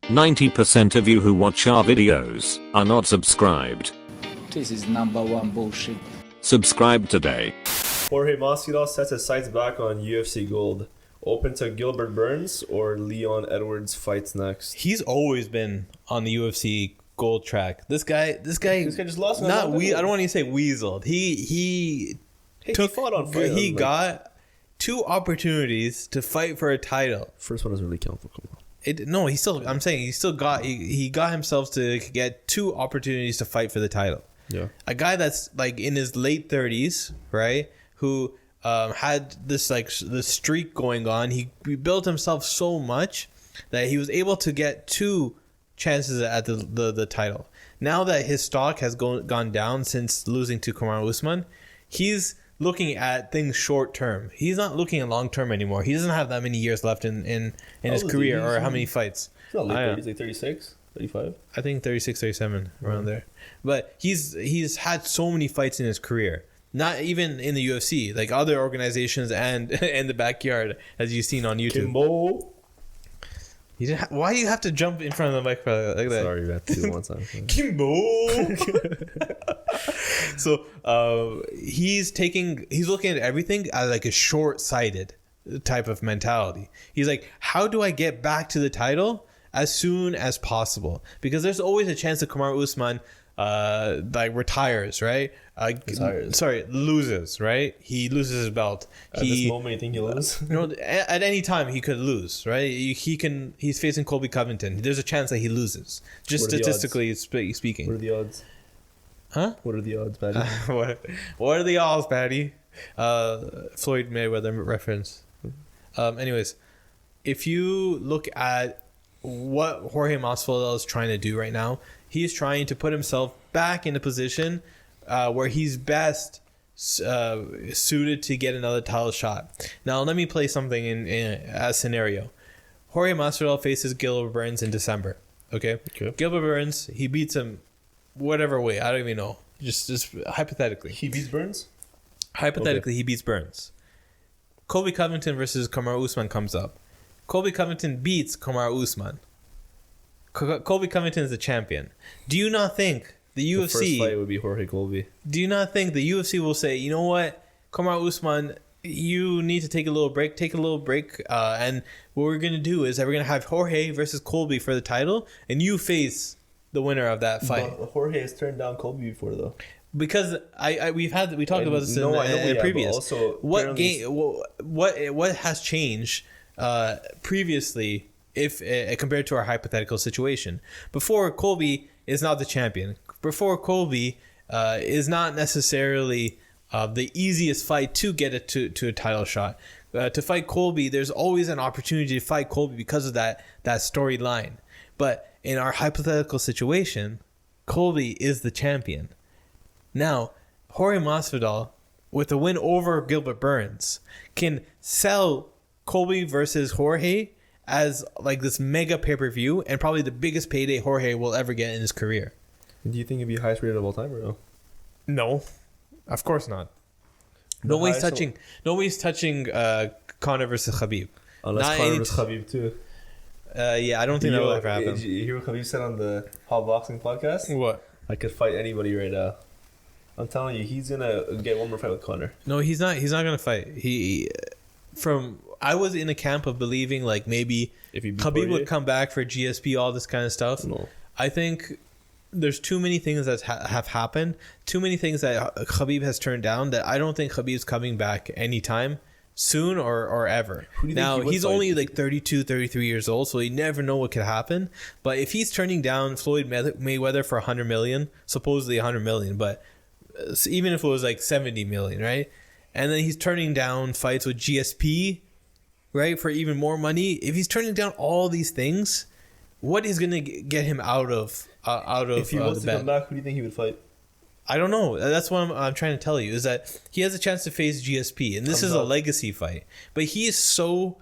90% of you who watch our videos are not subscribed. This is number one bullshit. Subscribe today. Jorge Masvidal sets his sights back on UFC gold. Open to Gilbert Burns or Leon Edwards fights next. He's always been on the UFC gold track. This guy just lost. I don't want to say weaseled. He fought on fight. He got two opportunities to fight for a title. First one doesn't really count for Come on. He got himself to get two opportunities to fight for the title. Yeah. A guy that's like in his late 30s, right? Who had this streak going on. He built himself so much that he was able to get two chances at the title. Now that his stock has gone down since losing to Kamaru Usman, he's looking at things short term. He's not looking at long term anymore. He doesn't have that many years left in his career or how many fights. He's not late 30s, like 36, 35. I think 36, 37, around there. But he's had so many fights in his career. Not even in the UFC, like other organizations and in the backyard, as you've seen on YouTube. Kimbo. Why do you have to jump in front of the mic like that? Sorry, that too one time. Kimbo. So he's looking at everything as like a short-sighted type of mentality. He's like, how do I get back to the title as soon as possible? Because there's always a chance that Kamaru Usman retires, right? Loses, right? He loses his belt. At this moment, you think he'll lose? At any time he could lose, right? He's facing Colby Covington. There's a chance that he loses, just statistically speaking. What are the odds? Huh? What are the odds, Patty? What are the odds, Patty? Floyd Mayweather reference. Anyways, if you look at what Jorge Masvidal is trying to do right now, he's trying to put himself back in a position where he's best suited to get another title shot. Now, let me play something in a scenario. Jorge Masvidal faces Gilbert Burns in December. Okay? Gilbert Burns, he beats him whatever way. I don't even know. Just hypothetically. He beats Burns? Hypothetically, he beats Burns. Colby Covington versus Kamaru Usman comes up. Colby Covington beats Kamaru Usman. Colby Covington is the champion. Do you not think the UFC... The first fight would be Jorge Colby. Do you not think the UFC will say, you know what, Kamaru Usman, you need to take a little break. And what we're going to do is that we're going to have Jorge versus Colby for the title, and you face the winner of that fight. But Jorge has turned down Colby before, though. Because we talked about this in previous. Also, what has changed previously if compared to our hypothetical situation? Before, Colby is not the champion. Before, Colby is not necessarily the easiest fight to get to a title shot. To fight Colby, there's always an opportunity to fight Colby because of that storyline. But in our hypothetical situation, Colby is the champion. Now, Jorge Masvidal, with a win over Gilbert Burns, can sell Colby versus Jorge as like this mega pay-per-view and probably the biggest payday Jorge will ever get in his career. Do you think it'd be highest rated of all time or no? No, of course not. Nobody's touching Conor versus Khabib. Unless Conor versus Khabib too. Yeah, I don't think that will ever happen. Did you hear what Khabib said on the Hot Boxing podcast? What? I could fight anybody right now. I'm telling you, he's gonna get one more fight with Conor. No, he's not. He's not gonna fight. I was in a camp of believing like maybe if Khabib would come back for GSP, all this kind of stuff. No. I think there's too many things that have happened, too many things that Khabib has turned down that I don't think Khabib's coming back anytime soon or ever. Now, he's only like 32, 33 years old, so you never know what could happen. But if he's turning down Floyd Mayweather for $100 million, supposedly $100 million, but even if it was like 70 million, right? And then he's turning down fights with GSP, right, for even more money. If he's turning down all these things, what is going to get him out of if he wants to come back, who do you think he would fight? I don't know. That's what I'm trying to tell you, is that he has a chance to face GSP, and this is a legacy fight. But he has such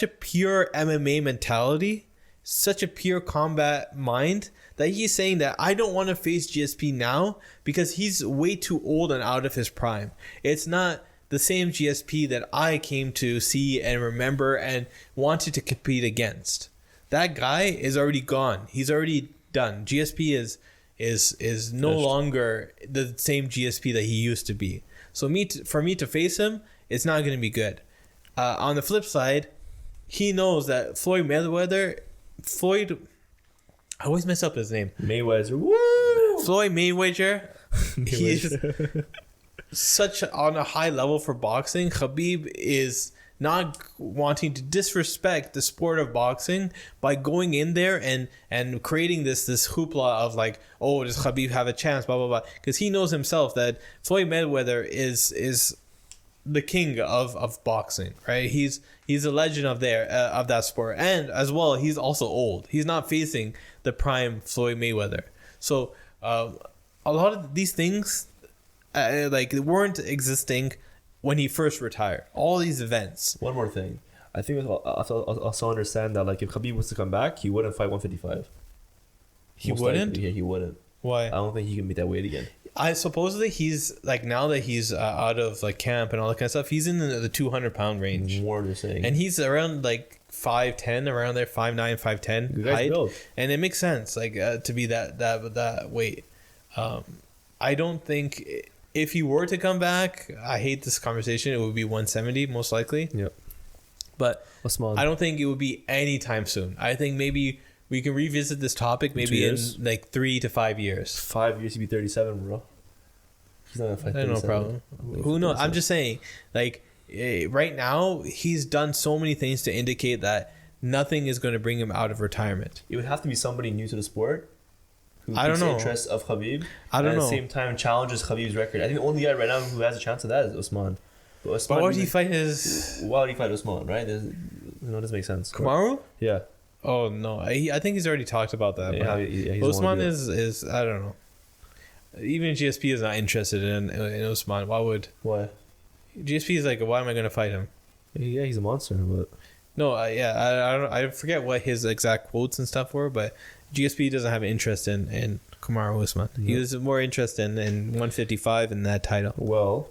a pure MMA mentality, such a pure combat mind, that he's saying that I don't want to face GSP now because he's way too old and out of his prime. It's not the same GSP that I came to see and remember and wanted to compete against. That guy is already gone. He's already done. GSP is no longer the same GSP that he used to be. So for me to face him, it's not going to be good. On the flip side, he knows that Floyd, I always mess up his name. Mayweather. Woo! Floyd Mayweather. He's such on a high level for boxing. Khabib is not wanting to disrespect the sport of boxing by going in there and creating this hoopla of like, oh, does Khabib have a chance, blah blah blah, because he knows himself that Floyd Mayweather is the king of boxing, right? He's a legend of that sport, and as well, he's also old. He's not facing the prime Floyd Mayweather. So a lot of these things like weren't existing when he first retired. All these events. One more thing, I think I also understand that like if Khabib was to come back, he wouldn't fight 155. He wouldn't. Yeah, he wouldn't. Why? I don't think he can meet that weight again. I supposedly he's like, now that he's out of like camp and all that kind of stuff, he's in the 200-pound range. More they're saying, and he's around like 5'10", around there, 5'9", 5'10" height, build. And it makes sense like to be that weight. I don't think if he were to come back, I hate this conversation, it would be 170 most likely. Yep. But Usman. I don't think it would be anytime soon. I think maybe we can revisit this topic maybe in like 3 to 5 years. 5 years, he'd be 37, bro. He's not gonna fight 37. No problem. Who knows? I'm just saying, like, right now, he's done so many things to indicate that nothing is going to bring him out of retirement. It would have to be somebody new to the sport who I don't takes know. the interest of Khabib. I don't know. At the same time, challenges Khabib's record. I think the only guy right now who has a chance of that is Usman. But why would he fight his... Why would he fight Usman, right? It doesn't make sense. Kamaru? Yeah. Oh, no. I think he's already talked about that. Yeah, Usman is... I don't know. Even GSP is not interested in Usman. Why? GSP is like, why am I going to fight him? Yeah, he's a monster, but... No, I forget what his exact quotes and stuff were, but GSP doesn't have an interest in Kamaru Usman. He was more interested in 155 in that title. Well,